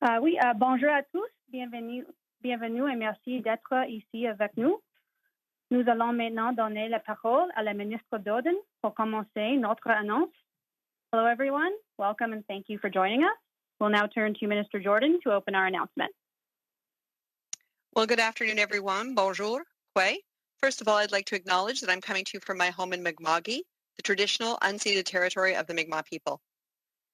Bonjour à tous, bienvenue et merci d'être ici avec nous. Nous allons maintenant donner la parole à la ministre Jordan pour commencer notre annonce. Hello everyone, welcome and thank you for joining us. We'll now turn to Minister Jordan to open our announcement. Well, good afternoon everyone. Bonjour. Kwe. First of all, I'd like to acknowledge that I'm coming to you from my home in Mi'kma'ki, the traditional unceded territory of the Mi'kmaq people.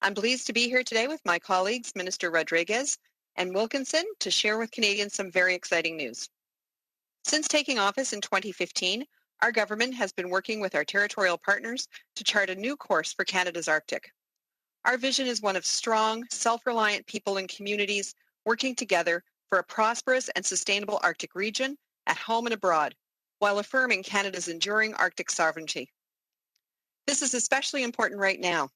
I'm pleased to be here today with my colleagues, Minister Rodriguez and Wilkinson, to share with Canadians some very exciting news. Since taking office in 2015, our government has been working with our territorial partners to chart a new course for Canada's Arctic. Our vision is one of strong, self-reliant people and communities working together for a prosperous and sustainable Arctic region at home and abroad, while affirming Canada's enduring Arctic sovereignty. This is especially important right now.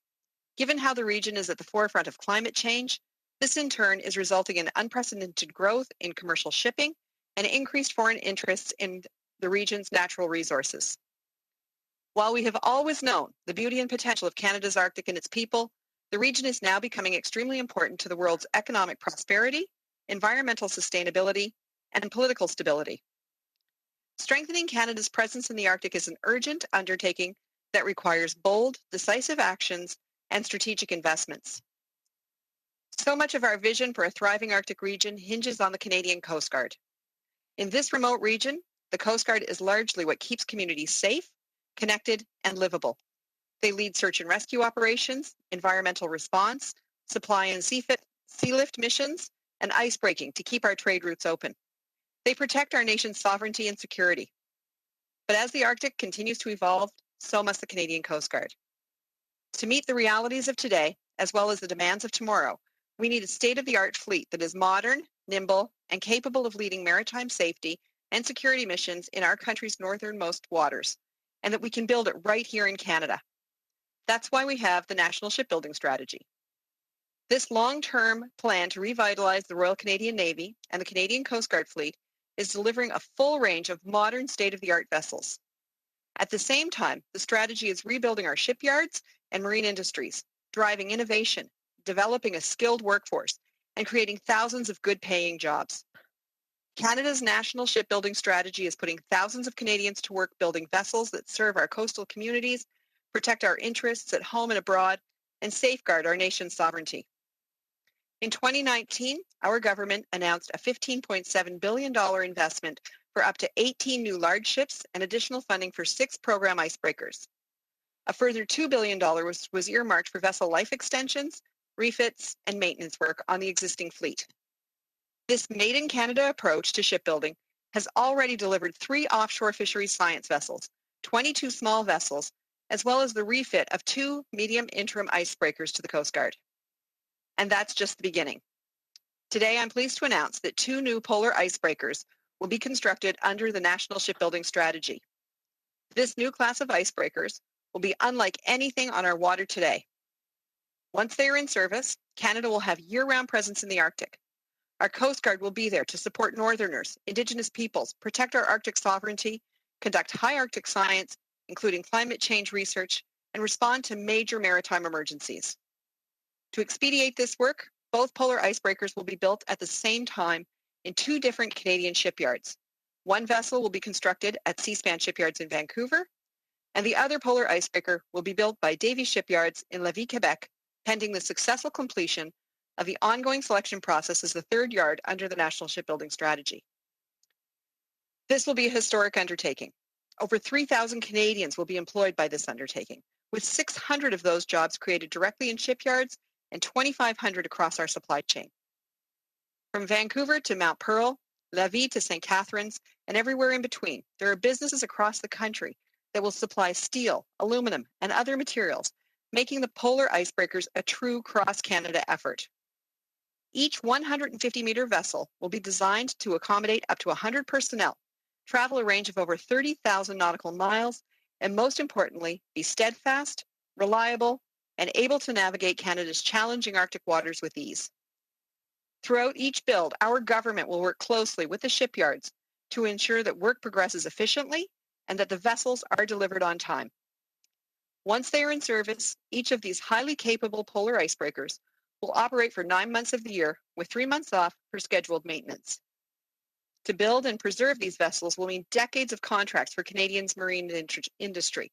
Given how the region is at the forefront of climate change, this in turn is resulting in unprecedented growth in commercial shipping and increased foreign interests in the region's natural resources. While we have always known the beauty and potential of Canada's Arctic and its people, the region is now becoming extremely important to the world's economic prosperity, environmental sustainability, and political stability. Strengthening Canada's presence in the Arctic is an urgent undertaking that requires bold, decisive actions and strategic investments. So much of our vision for a thriving Arctic region hinges on the Canadian Coast Guard. In this remote region, the Coast Guard is largely what keeps communities safe, connected, and livable. They lead search and rescue operations, environmental response, supply and sea lift missions, and icebreaking to keep our trade routes open. They protect our nation's sovereignty and security. But as the Arctic continues to evolve, so must the Canadian Coast Guard. To meet the realities of today, as well as the demands of tomorrow, we need a state-of-the-art fleet that is modern, nimble, and capable of leading maritime safety and security missions in our country's northernmost waters, and that we can build it right here in Canada. That's why we have the National Shipbuilding Strategy. This long-term plan to revitalize the Royal Canadian Navy and the Canadian Coast Guard fleet is delivering a full range of modern state-of-the-art vessels. At the same time, the strategy is rebuilding our shipyards and marine industries, driving innovation, developing a skilled workforce, and creating thousands of good-paying jobs. Canada's National Shipbuilding Strategy is putting thousands of Canadians to work building vessels that serve our coastal communities, protect our interests at home and abroad, and safeguard our nation's sovereignty. In 2019, our government announced a $15.7 billion investment for up to 18 new large ships and additional funding for 6 program icebreakers. A further $2 billion was earmarked for vessel life extensions, refits, and maintenance work on the existing fleet. This made-in-Canada approach to shipbuilding has already delivered 3 offshore fisheries science vessels, 22 small vessels, as well as the refit of 2 medium interim icebreakers to the Coast Guard. And that's just the beginning. Today, I'm pleased to announce that 2 new polar icebreakers will be constructed under the National Shipbuilding Strategy. This new class of icebreakers will be unlike anything on our water today. Once they are in service, Canada will have year-round presence in the Arctic. Our Coast Guard will be there to support Northerners, Indigenous peoples, protect our Arctic sovereignty, conduct high Arctic science, including climate change research, and respond to major maritime emergencies. To expedite this work, both polar icebreakers will be built at the same time in 2 different Canadian shipyards. One vessel will be constructed at Seaspan Shipyards in Vancouver, and the other polar icebreaker will be built by Davie Shipyards in Lévis, Quebec, pending the successful completion of the ongoing selection process as the 3rd yard under the National Shipbuilding Strategy. This will be a historic undertaking. Over 3,000 Canadians will be employed by this undertaking, with 600 of those jobs created directly in shipyards and 2,500 across our supply chain. From Vancouver to Mount Pearl, Lévis to St. Catharines, and everywhere in between, there are businesses across the country that will supply steel, aluminum, and other materials, making the polar icebreakers a true cross-Canada effort. Each 150-meter vessel will be designed to accommodate up to 100 personnel, travel a range of over 30,000 nautical miles, and most importantly, be steadfast, reliable, and able to navigate Canada's challenging Arctic waters with ease. Throughout each build, our government will work closely with the shipyards to ensure that work progresses efficiently and that the vessels are delivered on time. Once they are in service, each of these highly capable polar icebreakers will operate for 9 months of the year, with 3 months off for scheduled maintenance. To build and preserve these vessels will mean decades of contracts for Canadians' marine industry.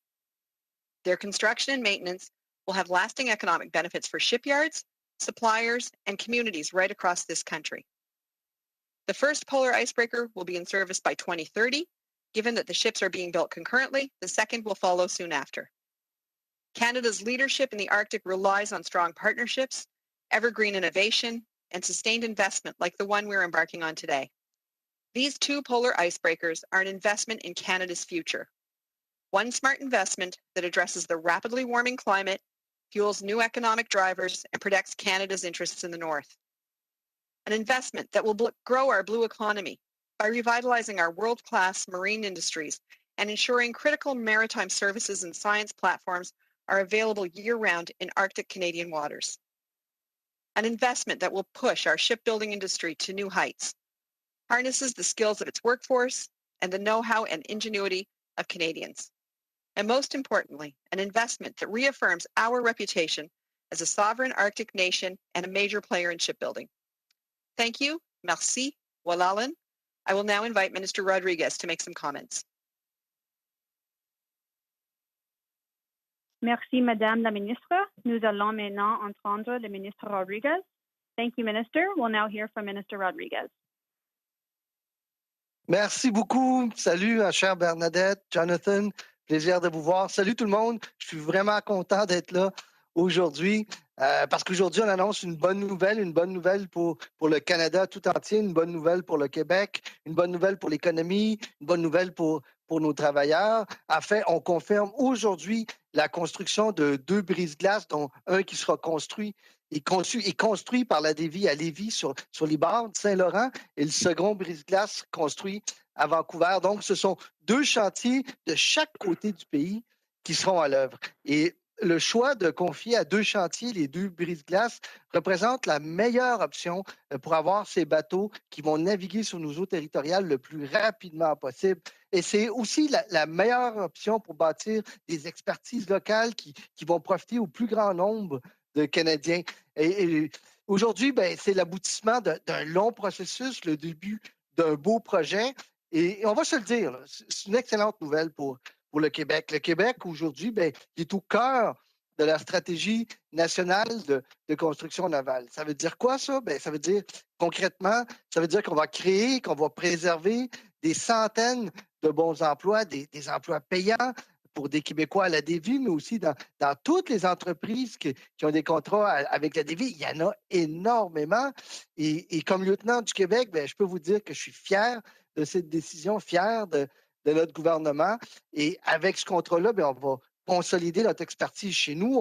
Their construction and maintenance will have lasting economic benefits for shipyards, suppliers, and communities right across this country. The first polar icebreaker will be in service by 2030. Given that the ships are being built concurrently, the second will follow soon after. Canada's leadership in the Arctic relies on strong partnerships, evergreen innovation, and sustained investment like the one we're embarking on today. These two polar icebreakers are an investment in Canada's future. One smart investment that addresses the rapidly warming climate, fuels new economic drivers, and protects Canada's interests in the North. An investment that will grow our blue economy by revitalizing our world-class marine industries and ensuring critical maritime services and science platforms are available year-round in Arctic Canadian waters. An investment that will push our shipbuilding industry to new heights, harnesses the skills of its workforce and the know-how and ingenuity of Canadians. And most importantly, an investment that reaffirms our reputation as a sovereign Arctic nation and a major player in shipbuilding. Thank you. Merci. Walalan. I will now invite Minister Rodriguez to make some comments. Merci, Madame la Ministre. Nous allons maintenant entendre le Ministre Rodriguez. Thank you, Minister. We'll now hear from Minister Rodriguez. Merci beaucoup. Salut, ma chère Bernadette, Jonathan. Plaisir de vous voir. Salut tout le monde. Je suis vraiment content d'être là aujourd'hui parce qu'aujourd'hui, on annonce une bonne nouvelle pour le Canada tout entier, une bonne nouvelle pour le Québec, une bonne nouvelle pour l'économie, une bonne nouvelle pour nos travailleurs. En fait, on confirme aujourd'hui la construction de 2 brise-glaces, dont un qui sera construit et construit par la Davie à Lévis sur les bords de Saint-Laurent et le second brise-glace construit à Vancouver. Donc, ce sont 2 chantiers de chaque côté du pays qui seront à l'œuvre. Et le choix de confier à 2 chantiers les 2 brise-glaces représente la meilleure option pour avoir ces bateaux qui vont naviguer sur nos eaux territoriales le plus rapidement possible. Et c'est aussi la meilleure option pour bâtir des expertises locales qui vont profiter au plus grand nombre de Canadiens. Et aujourd'hui, c'est l'aboutissement d'un long processus, le début d'un beau projet. Et on va se le dire, c'est une excellente nouvelle pour le Québec. Le Québec, aujourd'hui, il est au cœur de la stratégie nationale de construction navale. Ça veut dire quoi, ça? Ça veut dire, concrètement, ça veut dire qu'on va créer, qu'on va préserver des centaines de bons emplois, des emplois payants pour des Québécois à la Davie, mais aussi dans toutes les entreprises qui ont des contrats avec la Davie. Il y en a énormément. Et comme lieutenant du Québec, je peux vous dire que je suis fier de cette décision, fier de notre gouvernement. Et avec ce contrat-là, on va consolider notre expertise chez nous.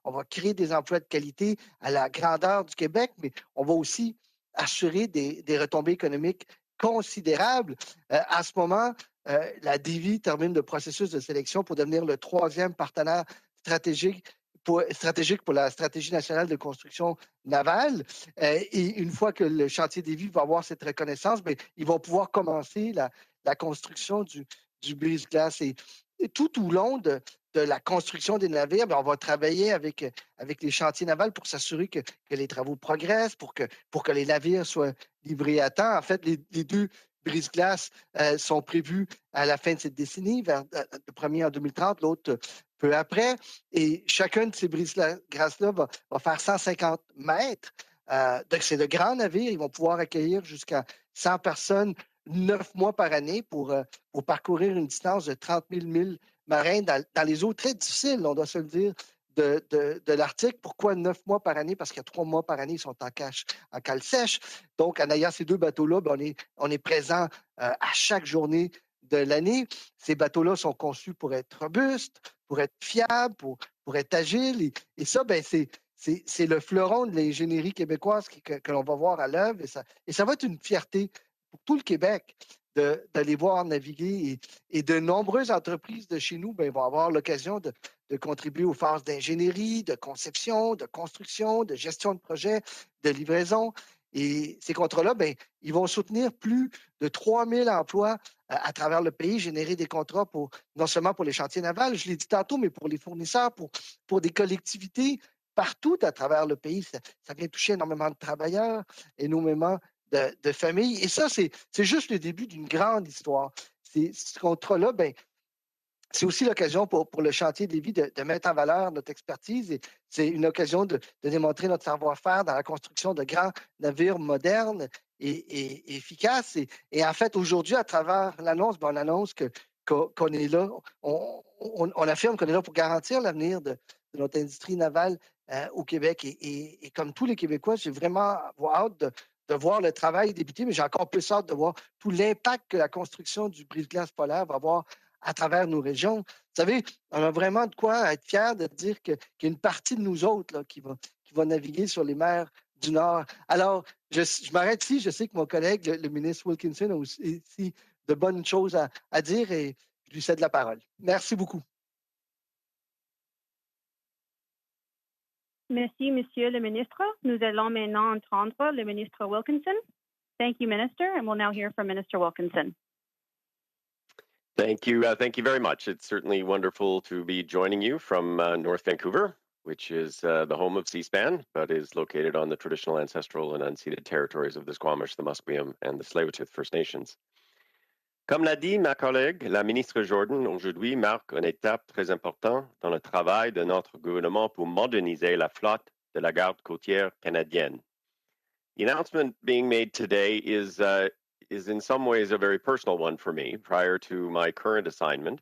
On va créer des emplois de qualité à la grandeur du Québec, mais on va aussi assurer des retombées économiques considérables. À ce moment, la Davie termine le processus de sélection pour devenir le 3e partenaire stratégique pour la stratégie nationale de construction navale. Et une fois que le chantier Davie va avoir cette reconnaissance, ils vont pouvoir commencer la construction du brise-glace. Et tout au long de la construction des navires, on va travailler avec les chantiers navals pour s'assurer que les travaux progressent, pour que les navires soient livrés à temps. En fait, les 2 brise-glaces sont prévus à la fin de cette décennie, le premier en 2030, l'autre peu après. Et chacun de ces brise-glaces-là va faire 150 mètres. Donc, c'est de grands navires. Ils vont pouvoir accueillir jusqu'à 100 personnes 9 mois par année pour parcourir une distance de 30 000 milles marins dans les eaux très difficiles, on doit se le dire, de l'Arctique. Pourquoi 9 mois par année? Parce qu'il y a 3 mois par année, ils sont en cale sèche. Donc, en ayant ces 2 bateaux-là, on est présent à chaque journée de l'année. Ces bateaux-là sont conçus pour être robustes, pour être fiables, pour être agiles. Et ça, c'est le fleuron de l'ingénierie québécoise que l'on va voir à l'œuvre. Et ça va être une fierté pour tout le Québec d'aller voir naviguer. Et de nombreuses entreprises de chez nous vont avoir l'occasion de contribuer aux phases d'ingénierie, de conception, de construction, de gestion de projet, de livraison. Et ces contrats-là, ils vont soutenir plus de 3 000 emplois à travers le pays, générer des contrats non seulement pour les chantiers navals, je l'ai dit tantôt, mais pour les fournisseurs, pour des collectivités partout à travers le pays. Ça vient toucher énormément de travailleurs, énormément de familles. Et ça, c'est juste le début d'une grande histoire. Ce contrat-là, ben, c'est aussi l'occasion pour le chantier de Lévis de mettre en valeur notre expertise et c'est une occasion de démontrer notre savoir-faire dans la construction de grands navires modernes et efficaces. Et en fait, aujourd'hui, à travers l'annonce, on annonce qu'on est là, on affirme qu'on est là pour garantir l'avenir de notre industrie navale au Québec. Et comme tous les Québécois, j'ai vraiment hâte de voir le travail débuter, mais j'ai encore plus hâte de voir tout l'impact que la construction du brise-glace polaire va avoir à travers nos régions. Vous savez, on a vraiment de quoi être fiers de dire qu'il y a une partie de nous autres là, qui va naviguer sur les mers du Nord. Alors, je m'arrête ici. Je sais que mon collègue, le ministre Wilkinson, a aussi de bonnes choses à dire et je lui cède la parole. Merci beaucoup. Merci, Monsieur le ministre. Nous allons maintenant entendre le ministre Wilkinson. Thank you, Minister, and we'll now hear from Minister Wilkinson. Thank you. Thank you very much. It's certainly wonderful to be joining you from North Vancouver, which is the home of Seaspan, but is located on the traditional ancestral and unceded territories of the Squamish, the Musqueam, and the Tsleil-Waututh First Nations. Comme l'a dit ma collègue, la ministre Jordan, aujourd'hui marque une étape très importante dans le travail de notre gouvernement pour moderniser la flotte de la garde côtière canadienne. The announcement being made today is in some ways a very personal one for me. Prior to my current assignment,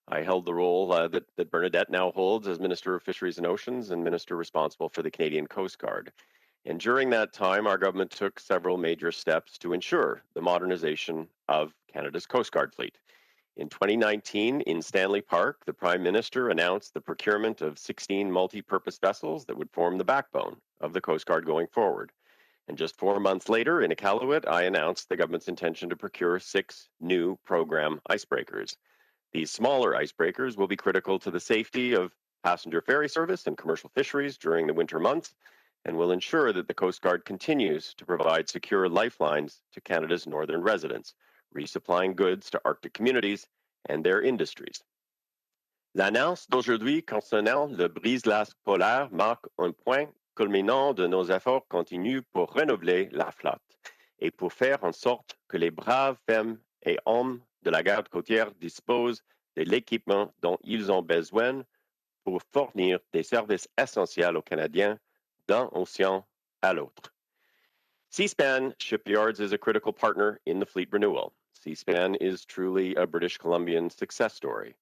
I held the role that Bernadette now holds as Minister of Fisheries and Oceans and Minister responsible for the Canadian Coast Guard. And during that time, our government took several major steps to ensure the modernization of Canada's Coast Guard fleet. In 2019, in Stanley Park, the Prime Minister announced the procurement of 16 multi-purpose vessels that would form the backbone of the Coast Guard going forward. And just 4 months later, in Iqaluit, I announced the government's intention to procure 6 new program icebreakers. These smaller icebreakers will be critical to the safety of passenger ferry service and commercial fisheries during the winter months and will ensure that the Coast Guard continues to provide secure lifelines to Canada's northern residents, resupplying goods to Arctic communities and their industries. L'annonce d'aujourd'hui concernant le brise-glace polaire marque un point culminant de nos efforts continus pour renouveler la flotte et pour faire en sorte que les braves femmes et hommes de la garde côtière disposent de l'équipement dont ils ont besoin pour fournir des services essentiels aux Canadiens d'un océan à l'autre. Seaspan Shipyards is a critical partner in the fleet renewal. Seaspan is truly a British Columbian success story.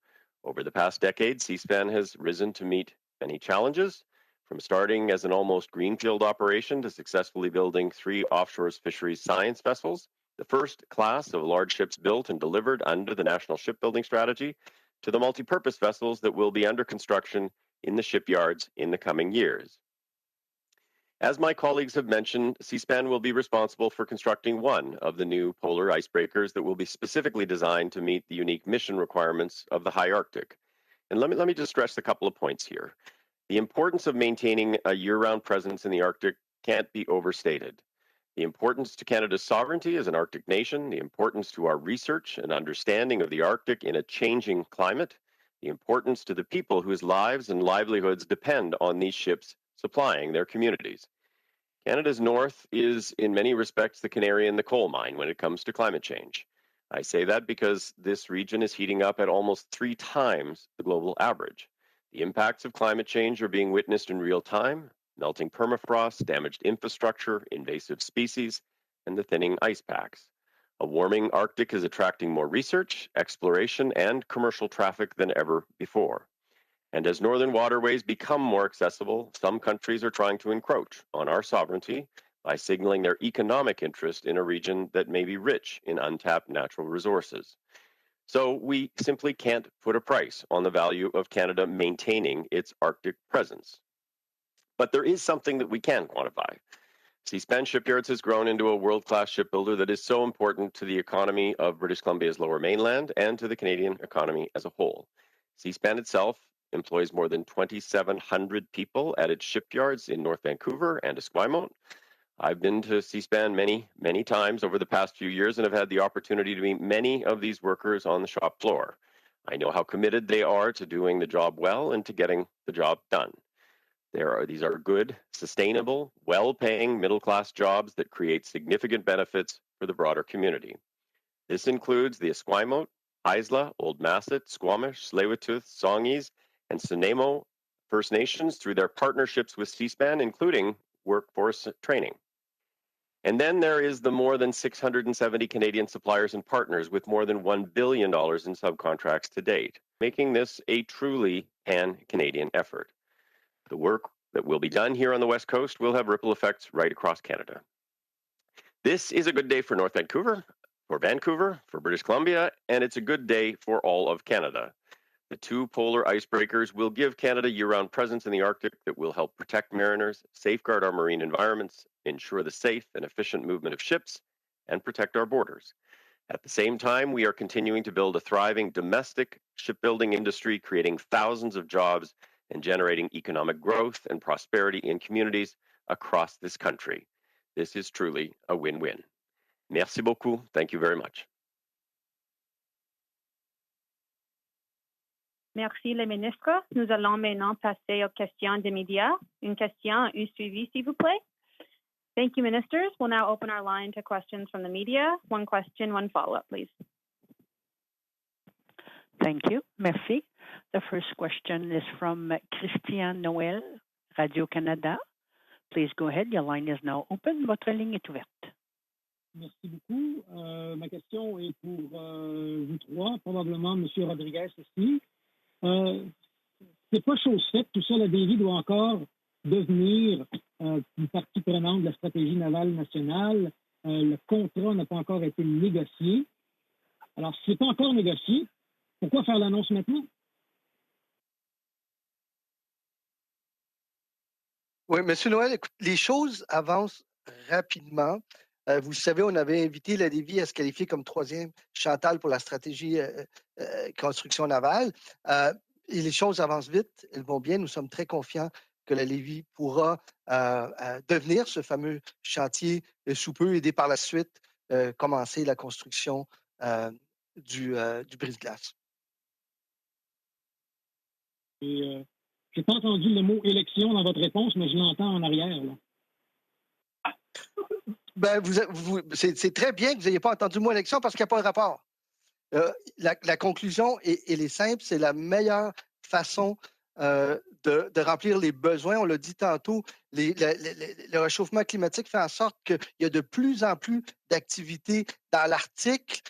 Over the past decade, Seaspan has risen to meet many challenges, from starting as an almost greenfield operation to successfully building 3 offshore fisheries science vessels, the first class of large ships built and delivered under the National Shipbuilding Strategy, to the multi-purpose vessels that will be under construction in the shipyards in the coming years. As my colleagues have mentioned, Seaspan will be responsible for constructing one of the new polar icebreakers that will be specifically designed to meet the unique mission requirements of the high Arctic. And let me just stress a couple of points here. The importance of maintaining a year-round presence in the Arctic can't be overstated. The importance to Canada's sovereignty as an Arctic nation, the importance to our research and understanding of the Arctic in a changing climate, the importance to the people whose lives and livelihoods depend on these ships supplying their communities. Canada's north is, in many respects, the canary in the coal mine when it comes to climate change. I say that because this region is heating up at almost 3 times the global average. The impacts of climate change are being witnessed in real time: melting permafrost, damaged infrastructure, invasive species, and the thinning ice packs. A warming Arctic is attracting more research, exploration, and commercial traffic than ever before. And as northern waterways become more accessible, some countries are trying to encroach on our sovereignty by signaling their economic interest in a region that may be rich in untapped natural resources. So we simply can't put a price on the value of Canada maintaining its Arctic presence. But there is something that we can quantify. Seaspan Shipyards has grown into a world-class shipbuilder that is so important to the economy of British Columbia's lower mainland and to the Canadian economy as a whole. Seaspan itself employs more than 2,700 people at its shipyards in North Vancouver and Esquimalt. I've been to Seaspan many times over the past few years and have had the opportunity to meet many of these workers on the shop floor. I know how committed they are to doing the job well and to getting the job done. These are good, sustainable, well-paying middle-class jobs that create significant benefits for the broader community. This includes the Esquimalt, Haisla, Old Masset, Squamish, Tsleil-Waututh, Songhees, and Sunamo First Nations through their partnerships with Seaspan, including workforce training. And then there is the more than 670 Canadian suppliers and partners with more than $1 billion in subcontracts to date, making this a truly pan-Canadian effort. The work that will be done here on the West Coast will have ripple effects right across Canada. This is a good day for North Vancouver, for British Columbia, and it's a good day for all of Canada. The two polar icebreakers will give Canada year-round presence in the Arctic that will help protect mariners, safeguard our marine environments, ensure the safe and efficient movement of ships, and protect our borders. At the same time, we are continuing to build a thriving domestic shipbuilding industry, creating thousands of jobs and generating economic growth and prosperity in communities across this country. This is truly a win-win. Merci beaucoup. Thank you very much. Merci, le ministre. Nous allons maintenant passer aux questions des médias. Une question, un suivi, s'il vous plaît. Thank you, ministers. We'll now open our line to questions from the media. One question, one follow-up, please. Thank you. Merci. The first question is from Christian Noël, Radio-Canada. Please go ahead. Your line is now open. Votre ligne est ouverte. Merci beaucoup. Ma question est pour vous trois, probablement M. Rodriguez aussi. C'est pas chose faite. Tout ça, la Davie doit encore devenir une partie prenante de la stratégie navale nationale. Le contrat n'a pas encore été négocié. Alors, si ce n'est pas encore négocié, pourquoi faire l'annonce maintenant? Oui, M. Noël, écoute, les choses avancent rapidement. Vous le savez, on avait invité la Davie à se qualifier comme troisième Chantal pour la stratégie construction navale. Et les choses avancent vite, elles vont bien. Nous sommes très confiants que la Lévis pourra devenir ce fameux chantier sous peu, aider par la suite commencer la construction du brise-glace. Et je n'ai pas entendu le mot élection dans votre réponse, mais je l'entends en arrière. Là. Ben, c'est très bien que vous n'ayez pas entendu le mot élection parce qu'il n'y a pas de rapport. La conclusion, elle est simple, c'est la meilleure façon de remplir les besoins. On l'a dit tantôt, le réchauffement climatique fait en sorte qu'il y a de plus en plus d'activités dans l'Arctique.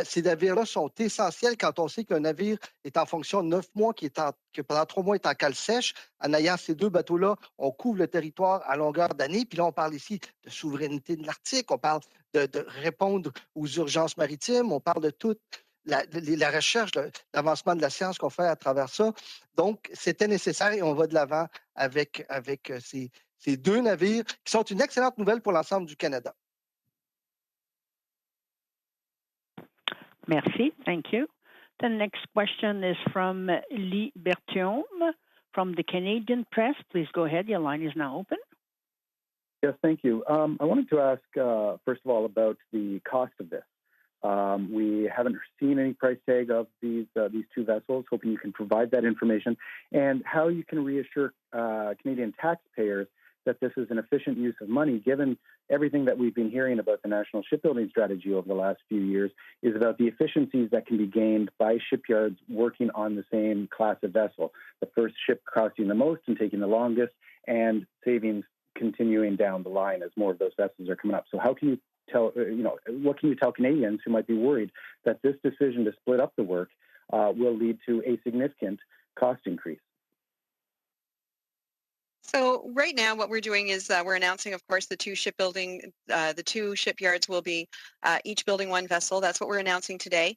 Ces navires-là sont essentiels quand on sait qu'un navire est en fonction de 9 mois, que pendant 3 mois est en cale sèche. En ayant ces deux bateaux-là, on couvre le territoire à longueur d'année. Puis là, on parle ici de souveraineté de l'Arctique, on parle de répondre aux urgences maritimes, on parle de toute la recherche, l'avancement de la science qu'on fait à travers ça. Donc, c'était nécessaire et on va de l'avant avec ces deux navires qui sont une excellente nouvelle pour l'ensemble du Canada. Merci. Thank you. The next question is from Lee Bertium from the Canadian Press. Please go ahead. Your line is now open. Yes, thank you. I wanted to ask, first of all, about the cost of this. We haven't seen any price tag of these two vessels, hoping you can provide that information, and how you can reassure Canadian taxpayers that this is an efficient use of money, given everything that we've been hearing about the National Shipbuilding Strategy over the last few years is about the efficiencies that can be gained by shipyards working on the same class of vessel. The first ship costing the most and taking the longest, and savings continuing down the line as more of those vessels are coming up. So how can you tell, what can you tell Canadians who might be worried that this decision to split up the work will lead to a significant cost increase? So right now what we're doing is we're announcing, of course, the two shipyards will be each building one vessel. That's what we're announcing today.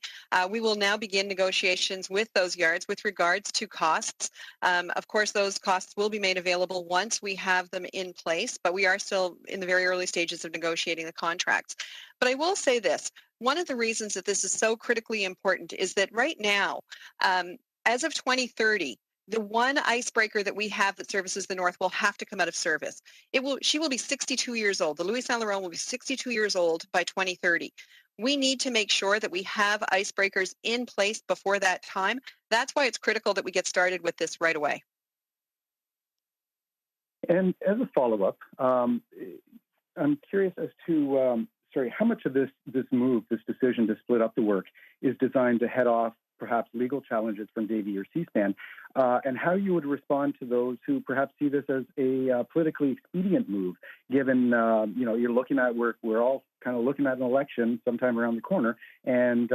We will now begin negotiations with those yards with regards to costs. Of course, those costs will be made available once we have them in place, but we are still in the very early stages of negotiating the contracts. But I will say this, one of the reasons that this is so critically important is that right now, as of 2030, the one icebreaker that we have that services the North will have to come out of service. She will be 62 years old. The Louis St-Laurent will be 62 years old by 2030. We need to make sure that we have icebreakers in place before that time. That's why it's critical that we get started with this right away. And as a follow-up, I'm curious as to, how much of this decision to split up the work is designed to head off perhaps legal challenges from Davie or Seaspan, and how you would respond to those who perhaps see this as a politically expedient move, given, you're looking at, we're all kind of looking at an election sometime around the corner, and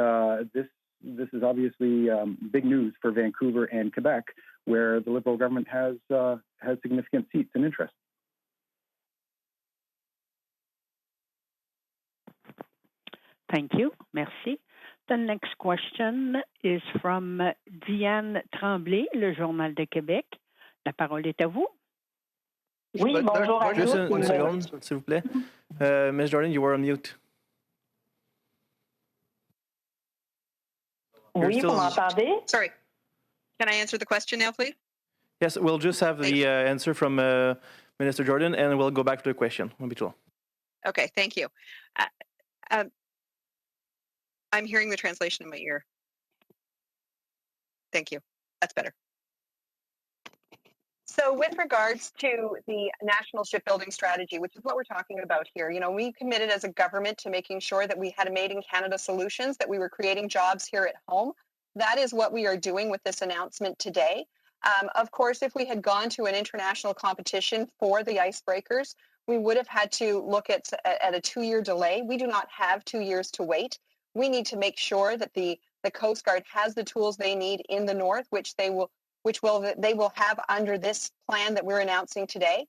this is obviously big news for Vancouver and Quebec, where the Liberal government has significant seats and interest. Thank you. Merci. The next question is from Diane Tremblay, Le Journal de Québec. La parole est à vous. Oui, bonjour à tous. Juste une seconde, s'il vous plaît. Ms. Jordan, you were on mute. Oui, vous m'entendez? Sorry. Can I answer the question now, please? Yes, we'll just have the answer from Minister Jordan, and we'll go back to the question. Okay, thank you. I'm hearing the translation in my ear. Thank you. That's better. So with regards to the National Shipbuilding Strategy, which is what we're talking about here, we committed as a government to making sure that we had a Made in Canada solutions, that we were creating jobs here at home. That is what we are doing with this announcement today. Of course, if we had gone to an international competition for the icebreakers, we would have had to look at a 2-year delay. We do not have 2 years to wait. We need to make sure that the Coast Guard has the tools they need in the north, which they will have under this plan that we're announcing today.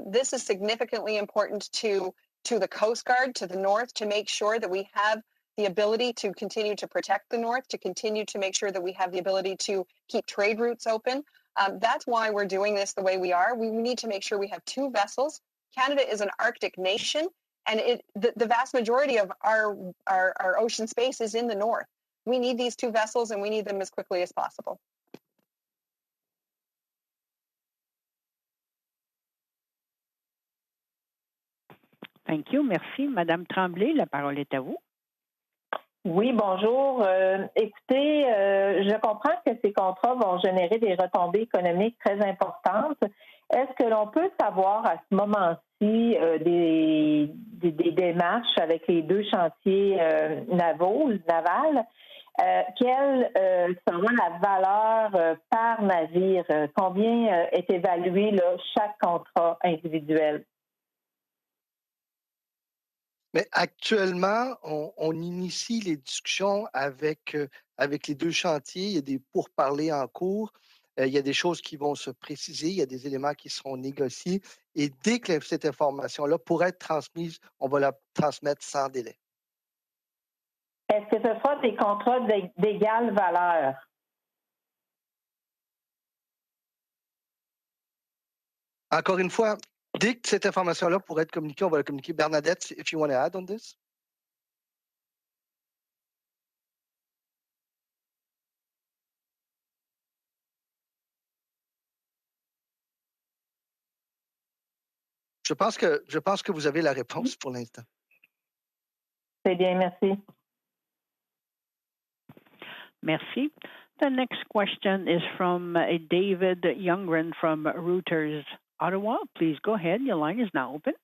This is significantly important to the Coast Guard, to the north, to make sure that we have the ability to continue to protect the north, to continue to make sure that we have the ability to keep trade routes open. That's why we're doing this the way we are. We need to make sure we have 2 vessels. Canada is an Arctic nation, and the vast majority of our ocean space is in the north. We need these 2 vessels, and we need them as quickly as possible. Thank you. Merci. Madame Tremblay, la parole est à vous. Oui, bonjour. Écoutez, je comprends que ces contrats vont générer des retombées économiques très importantes. Est-ce que l'on peut savoir à ce moment-ci des démarches avec les 2 chantiers navals? Quelle sera la valeur par navire? Combien est évalué chaque contrat individuel? Mais actuellement, on initie les discussions avec les 2 chantiers. Il y a des pourparlers en cours. Il y a des choses qui vont se préciser. Il y a des éléments qui seront négociés. Et dès que cette information-là pourra être transmise, on va la transmettre sans délai. Est-ce que ce sera des contrats d'égale valeur? Encore une fois, dès que cette information-là pourra être communiquée, on va la communiquer. Bernadette, if you want to add on this. Je pense que vous avez la réponse pour l'instant. C'est bien, merci. Merci. The next question is from David Youngren from Reuters, Ottawa. Please go ahead. Your line is now open.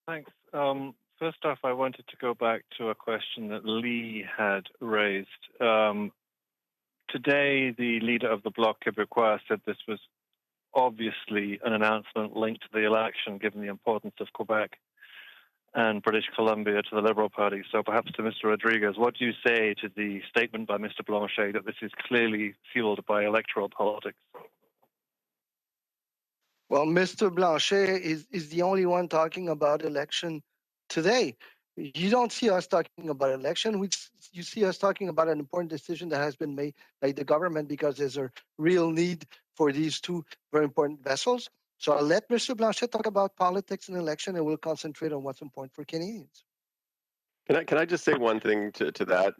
Thanks. First off, I wanted to go back to a question that Lee had raised. Today, the leader of the Bloc Québécois said this was obviously an announcement linked to the election, given the importance of Quebec and British Columbia to the Liberal Party. So perhaps to Mr. Rodriguez, what do you say to the statement by Mr. Blanchet that this is clearly fueled by electoral politics? Well, Mr. Blanchet is the only one talking about election today. You don't see us talking about election. You see us talking about an important decision that has been made by the government because there's a real need for these 2 very important vessels. So I'll let Mr. Blanchet talk about politics and election, and we'll concentrate on what's important for Canadians. Can I just say one thing to that?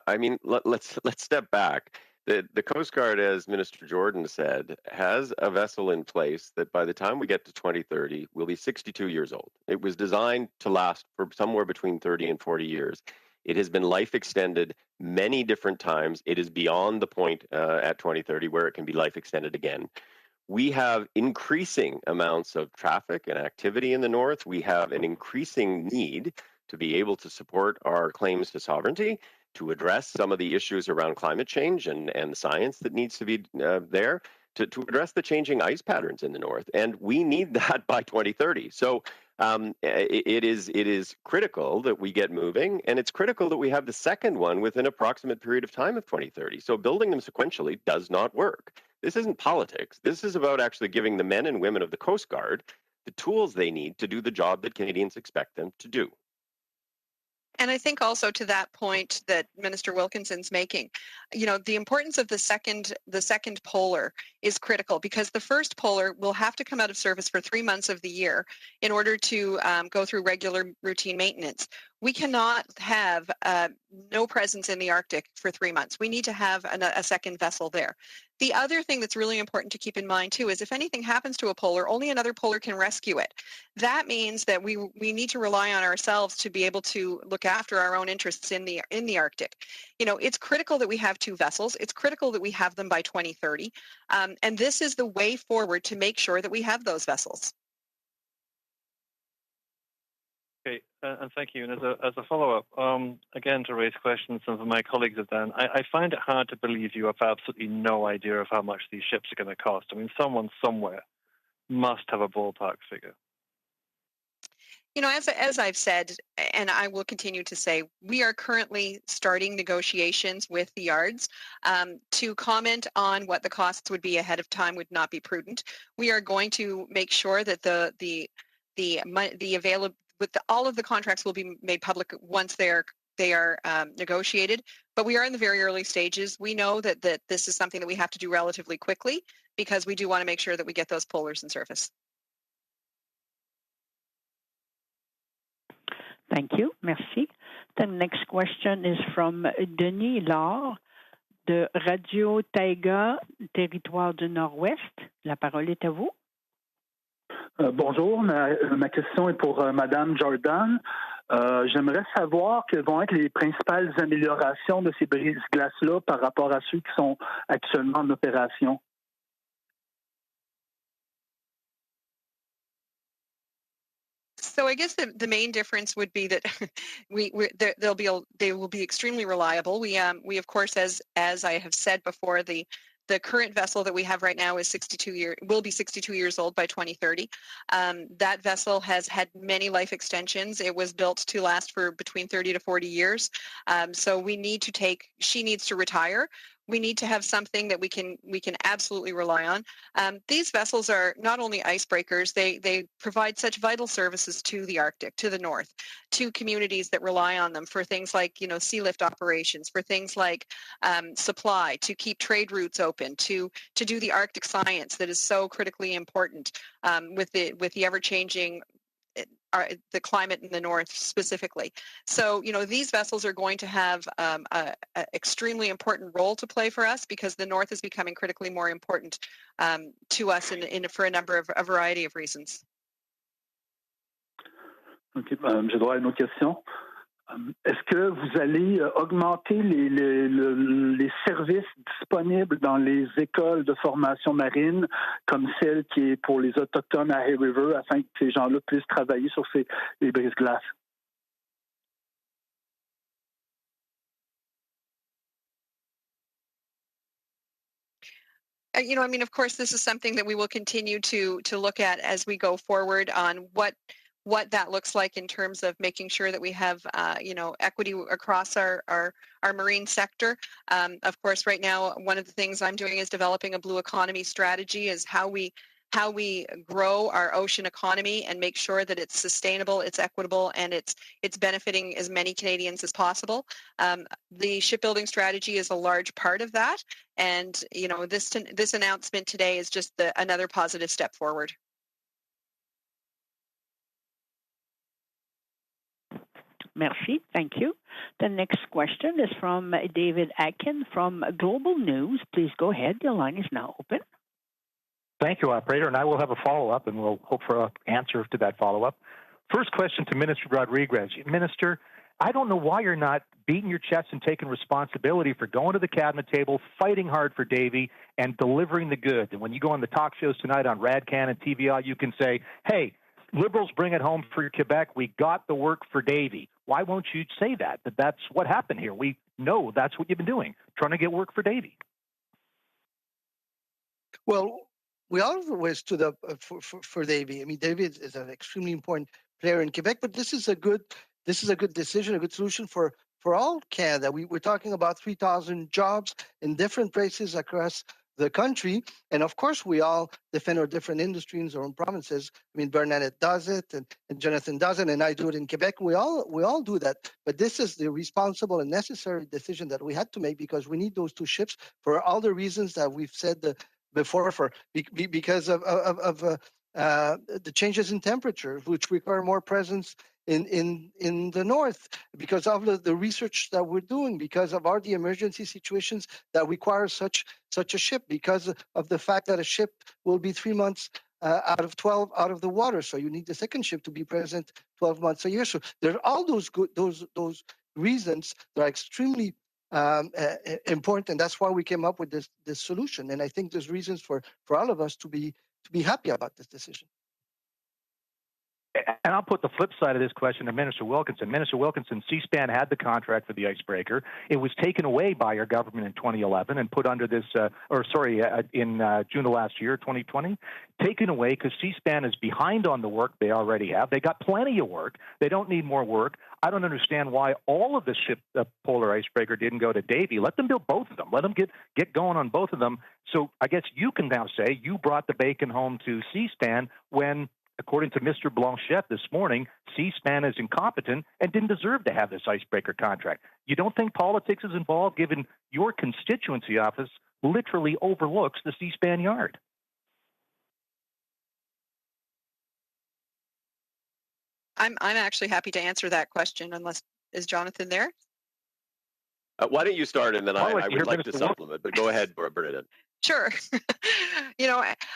I mean, let's step back. The Coast Guard, as Minister Jordan said, has a vessel in place that by the time we get to 2030 will be 62 years old. It was designed to last for somewhere between 30 and 40 years. It has been life extended many different times. It is beyond the point at 2030 where it can be life extended again. we have increasing amounts of traffic and activity in the north. We have an increasing need to be able to support our claims to sovereignty, to address some of the issues around climate change and the science that needs to be there, to address the changing ice patterns in the north. And we need that by 2030. So it is critical that we get moving, and it's critical that we have the second one within an approximate period of time of 2030. So building them sequentially does not work. This isn't politics. This is about actually giving the men and women of the Coast Guard the tools they need to do the job that Canadians expect them to do. And I think also to that point that Minister Wilkinson's making, the importance of the second polar is critical, because the first polar will have to come out of service for 3 months of the year in order to go through regular routine maintenance. We cannot have no presence in the Arctic for 3 months. We need to have a second vessel there. The other thing that's really important to keep in mind too is if anything happens to a polar, only another polar can rescue it. That means that we need to rely on ourselves to be able to look after our own interests in the Arctic. It's critical that we have 2 vessels. It's critical that we have them by 2030. And this is the way forward to make sure that we have those vessels. Okay, and thank you. And as a follow-up, again, to raise questions some of my colleagues have done, I find it hard to believe you have absolutely no idea of how much these ships are going to cost. I mean, someone somewhere must have a ballpark figure. As I've said, and I will continue to say, we are currently starting negotiations with the yards. To comment on what the costs would be ahead of time would not be prudent. We are going to make sure that the available all of the contracts will be made public once they are negotiated. But we are in the very early stages. We know that this is something that we have to do relatively quickly because we do want to make sure that we get those polars in service. Thank you. Merci. The next question is from Denis Laure de Radio Taïga, Territoire du Nord-Ouest. La parole est à vous. Bonjour, ma question est pour Madame Jordan. J'aimerais savoir quelles vont être les principales améliorations de ces brise-glaces-là par rapport à ceux qui sont actuellement en opération. So I guess the main difference would be that they will be extremely reliable. We of course, as I have said before, the current vessel that we have right now is will be 62 years old by 2030. That vessel has had many life extensions. It was built to last for between 30 to 40 years. So she needs to retire. We need to have something that we can absolutely rely on. These vessels are not only icebreakers, they provide such vital services to the Arctic, to the north, to communities that rely on them for things like sea lift operations, for things like supply, to keep trade routes open, to do the Arctic science that is so critically important with the ever-changing the climate in the north specifically. So, these vessels are going to have an extremely important role to play for us because the north is becoming critically more important to us for a variety of reasons. OK, je dois avoir une autre question. Est-ce que vous allez augmenter les services disponibles dans les écoles de formation marine, comme celle qui est pour les Autochtones à Hay River, afin que ces gens-là puissent travailler sur les brise-glaces? Of course, this is something that we will continue to look at as we go forward on what that looks like in terms of making sure that we have, equity across our marine sector. Of course, right now, one of the things I'm doing is developing a blue economy strategy, is how we grow our ocean economy and make sure that it's sustainable, it's equitable, and it's benefiting as many Canadians as possible. The shipbuilding strategy is a large part of that, and this announcement today is just another positive step forward. Merci. Thank you. The next question is from David Atkin from Global News. Please go ahead. Your line is now open. Thank you, Operator. And I will have a follow-up, and we'll hope for an answer to that follow-up. First question to Minister Rodriguez. Minister, I don't know why you're not beating your chest and taking responsibility for going to the cabinet table, fighting hard for Davie, and delivering the goods. And when you go on the talk shows tonight on Radcan and TVI, you can say, hey, Liberals bring it home for Quebec. We got the work for Davie. Why won't you say that? That's what happened here. We know that's what you've been doing, trying to get work for Davie. Well, we always stood up for Davie. I mean, Davie is an extremely important player in Quebec, but this is a good decision, a good solution for all Canada. We're talking about 3,000 jobs in different places across the country, and of course, we all defend our different industries, our own provinces. I mean, Bernadette does it, and Jonathan does it, and I do it in Quebec. We all do that, but this is the responsible and necessary decision that we had to make because we need those two ships for all the reasons that we've said before, because of the changes in temperature, which require more presence in the north, because of the research that we're doing, because of all the emergency situations that require such a ship, because of the fact that a ship will be 3 months out of 12 out of the water, so you need the second ship to be present 12 months a year. So there are all those reasons that are extremely important, and that's why we came up with this solution. And I think there's reasons for all of us to be happy about this decision. And I'll put the flip side of this question to Minister Wilkinson. Minister Wilkinson, Seaspan had the contract for the icebreaker. It was taken away by your government in 2011 and put under this, in June of last year, 2020, taken away because Seaspan is behind on the work they already have. They got plenty of work. They don't need more work. I don't understand why all of the polar icebreaker didn't go to Davie. Let them build both of them. Let them get going on both of them. So I guess you can now say you brought the bacon home to Seaspan when, according to Mr. Blanchette this morning, Seaspan is incompetent and didn't deserve to have this icebreaker contract. You don't think politics is involved, given your constituency office literally overlooks the Seaspan yard? I'm actually happy to answer that question, unless, is Jonathan there? Why don't you start, and then I would like to supplement, but go ahead, Bernadette. Sure.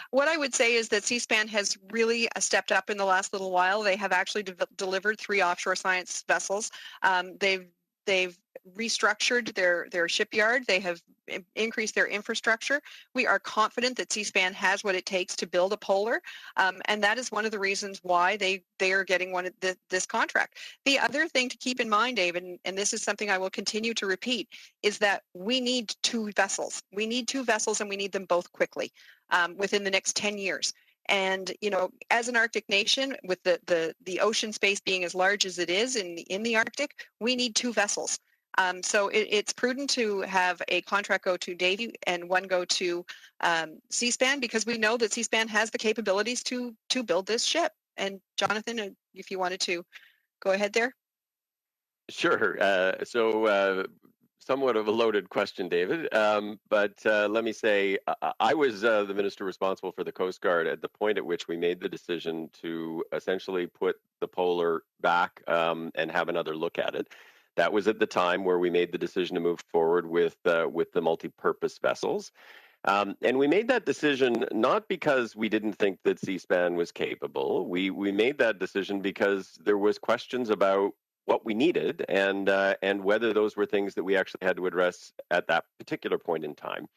What I would say is that Seaspan has really stepped up in the last little while. They have actually delivered 3 offshore science vessels. They've restructured their shipyard. They have increased their infrastructure. We are confident that Seaspan has what it takes to build a polar, and that is one of the reasons why they are getting this contract. The other thing to keep in mind, David, and this is something I will continue to repeat, is that we need 2 vessels. We need 2 vessels, and we need them both quickly, within the next 10 years. And as an Arctic nation, with the ocean space being as large as it is in the Arctic, we need 2 vessels. So it's prudent to have a contract go to Davie and one go to Seaspan, because we know that Seaspan has the capabilities to build this ship. And Jonathan, if you wanted to go ahead there. Sure. So somewhat of a loaded question, David. But let me say, I was the minister responsible for the Coast Guard at the point at which we made the decision to essentially put the polar back and have another look at it. That was at the time where we made the decision to move forward with the multi-purpose vessels. And we made that decision not because we didn't think that Seaspan was capable. We made that decision because there was questions about what we needed and whether those were things that we actually had to address at that particular point in time.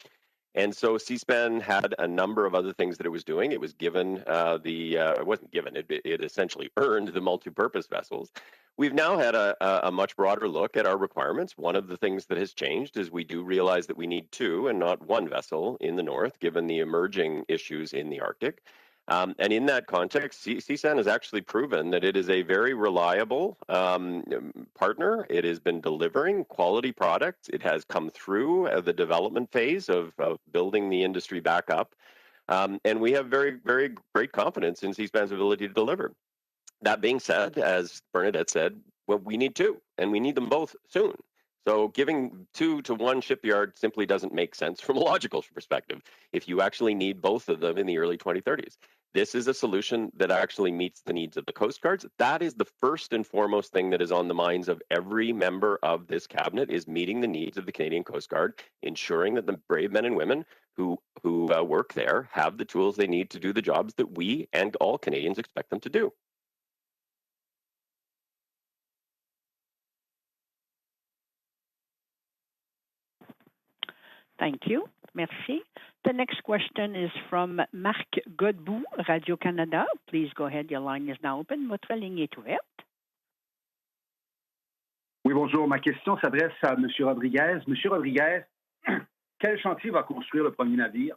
And so Seaspan had a number of other things that it was doing. It was given it wasn't given, it essentially earned the multi-purpose vessels. We've now had a much broader look at our requirements. One of the things that has changed is we do realize that we need 2 and not 1 vessel in the north, given the emerging issues in the Arctic. And in that context, Seaspan has actually proven that it is a very reliable partner. It has been delivering quality products. It has come through the development phase of building the industry back up. And we have very, very great confidence in Seaspan's ability to deliver. That being said, as Bernadette said, well, we need 2, and we need them both soon. So giving 2 to 1 shipyard simply doesn't make sense from a logical perspective if you actually need both of them in the early 2030s. This is a solution that actually meets the needs of the Coast Guards. That is the first and foremost thing that is on the minds of every member of this cabinet, is meeting the needs of the Canadian Coast Guard, ensuring that the brave men and women who work there have the tools they need to do the jobs that we and all Canadians expect them to do. Thank you. Merci. The next question is from Marc Godbout, Radio-Canada. Please go ahead. Your line is now open. Votre ligne est ouverte. Oui, bonjour. Ma question s'adresse à M. Rodriguez. M. Rodriguez, quel chantier va construire le premier navire?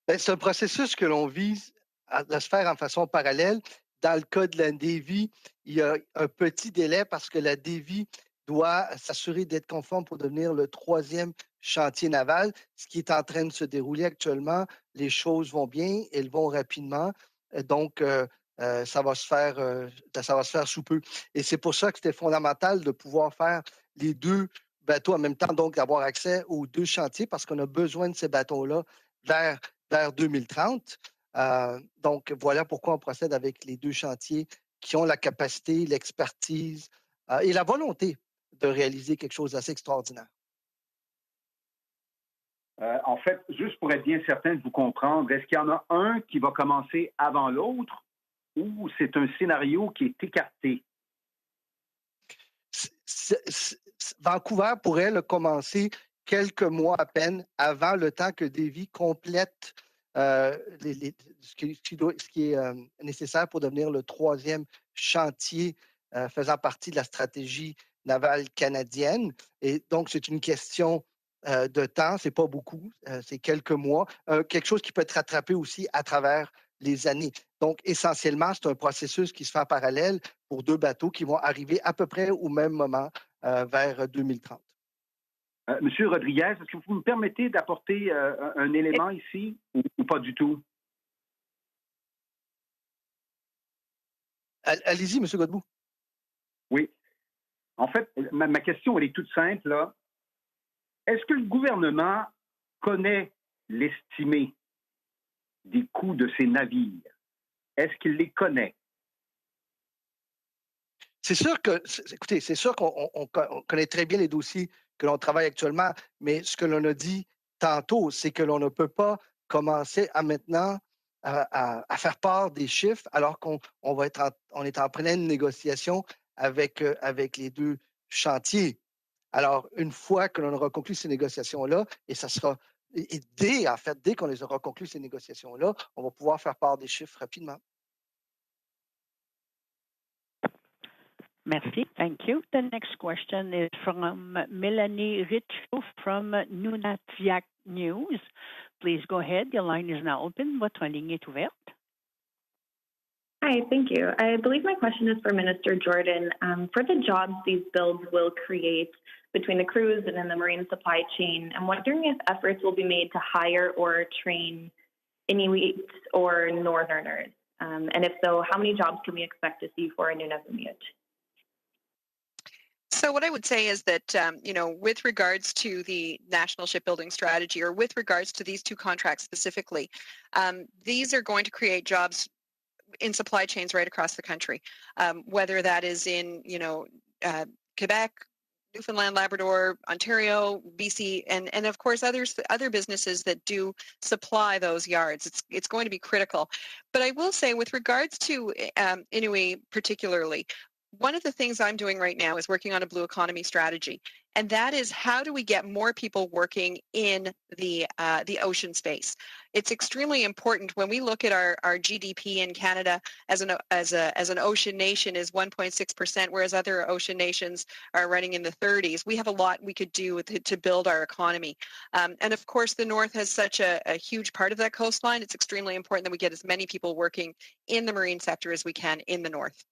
C'est un processus que l'on vise à se faire en façon parallèle. Dans le cas de la Davie, il y a un petit délai parce que la Davie doit s'assurer d'être conforme pour devenir le 3e chantier naval, ce qui est en train de se dérouler actuellement. Les choses vont bien, elles vont rapidement. Donc, ça va se faire sous peu. Et c'est pour ça que c'était fondamental de pouvoir faire les 2 bateaux en même temps, donc d'avoir accès aux 2 chantiers parce qu'on a besoin de ces bateaux-là vers 2030. Donc, voilà pourquoi on procède avec les 2 chantiers qui ont la capacité, l'expertise et la volonté de réaliser quelque chose d'assez extraordinaire. En fait, juste pour être bien certain de vous comprendre, est-ce qu'il y en a un qui va commencer avant l'autre ou c'est un scénario qui est écarté? Vancouver pourrait le commencer quelques mois à peine avant le temps que Davie complète ce qui est nécessaire pour devenir le 3e chantier faisant partie de la stratégie navale canadienne. Et donc, c'est une question de temps, c'est pas beaucoup, c'est quelques mois. Quelque chose qui peut être rattrapé aussi à travers les années. Donc, essentiellement, c'est un processus qui se fait en parallèle pour 2 bateaux qui vont arriver à peu près au même moment vers 2030. Monsieur Rodriguez, est-ce que vous me permettez d'apporter un élément ici ou pas du tout? Allez-y, M. Godbout. Oui. En fait, ma question, elle est toute simple, là. Est-ce que le gouvernement connaît l'estimé des coûts de ces navires? Est-ce qu'il les connaît? C'est sûr qu'on connaît très bien les dossiers que l'on travaille actuellement, mais ce que l'on a dit tantôt, c'est que l'on ne peut pas commencer maintenant à faire part des chiffres alors qu'on est en pleine négociation avec les 2 chantiers. Alors, une fois que l'on aura conclu ces négociations-là, et ça sera dès qu'on les aura conclues, ces négociations-là, on va pouvoir faire part des chiffres rapidement. Merci. Thank you. The next question is from Melanie Richoux from Nunavik News. Please go ahead. Your line is now open. Votre ligne est ouverte. Hi, thank you. I believe my question is for Minister Jordan. For the jobs these builds will create between the crews and in the marine supply chain, I'm wondering if efforts will be made to hire or train Inuit or Northerners. And if so, how many jobs can we expect to see for a Nunavut? So what I would say is that, with regards to the National Shipbuilding Strategy or with regards to these 2 contracts specifically, these are going to create jobs in supply chains right across the country, whether that is in, Quebec, Newfoundland, Labrador, Ontario, BC, and of course other businesses that do supply those yards. It's going to be critical. But I will say with regards to Inuit particularly, one of the things I'm doing right now is working on a blue economy strategy, and that is how do we get more people working in the ocean space? It's extremely important when we look at our GDP in Canada as an ocean nation is 1.6%, whereas other ocean nations are running in the 30s. We have a lot we could do to build our economy, and of course the North has such a huge part of that coastline. It's extremely important that we get as many people working in the marine sector as we can in the North.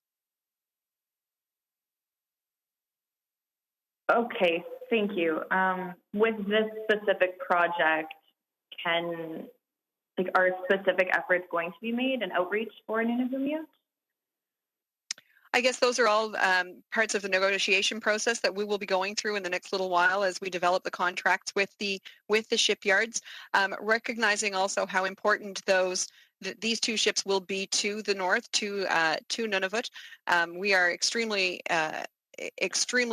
Okay, thank you. With this specific project, are specific efforts going to be made and outreach for Nunavut? I guess those are all parts of the negotiation process that we will be going through in the next little while as we develop the contracts with the shipyards, recognizing also how important these 2 ships will be to the North, to Nunavut. We are extremely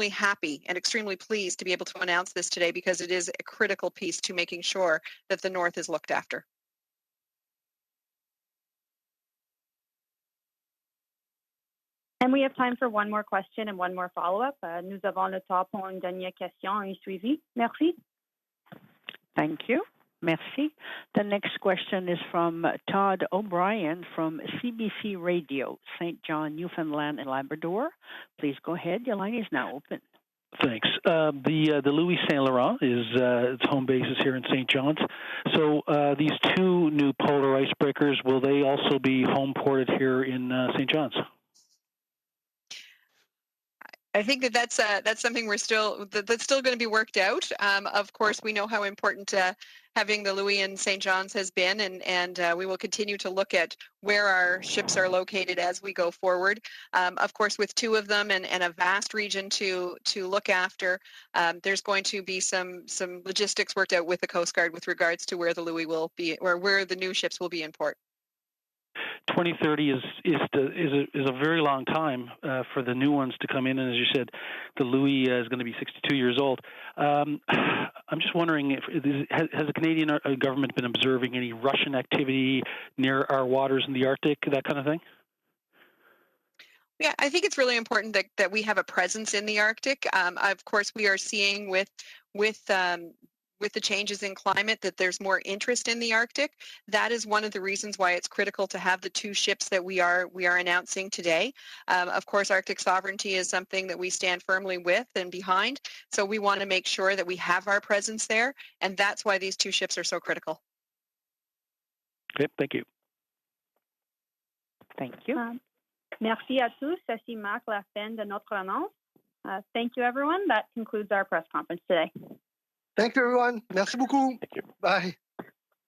happy and extremely pleased to be able to announce this today because it is a critical piece to making sure that the North is looked after. And we have time for one more question and one more follow-up. Nous avons le temps pour une dernière question et suivi. Merci. Thank you. Merci. The next question is from Todd O'Brien from CBC Radio, St. John, Newfoundland and Labrador. Please go ahead. Your line is now open. Thanks. The Louis St-Laurent is its home base is here in St. John's. So these two new polar icebreakers, will they also be home ported here in St. John's? I think that's something that's still going to be worked out. Of course, we know how important having the Louis in St. John's has been, and we will continue to look at where our ships are located as we go forward. Of course, with two of them and a vast region to look after, there's going to be some logistics worked out with the Coast Guard with regards to where the Louis will be or where the new ships will be in port. 2030 is a very long time for the new ones to come in, and as you said, the Louis is going to be 62 years old. I'm just wondering has the Canadian government been observing any Russian activity near our waters in the Arctic, that kind of thing? Yeah, I think it's really important that we have a presence in the Arctic. Of course, we are seeing with the changes in climate that there's more interest in the Arctic. That is one of the reasons why it's critical to have the two ships that we are announcing today. Of course, Arctic sovereignty is something that we stand firmly with and behind. So we want to make sure that we have our presence there, and that's why these two ships are so critical. Okay, thank you. Thank you. Merci à tous. Ceci marque la fin de notre annonce. Thank you, everyone. That concludes our press conference today. Thank you, everyone. Merci beaucoup. Thank you. Bye.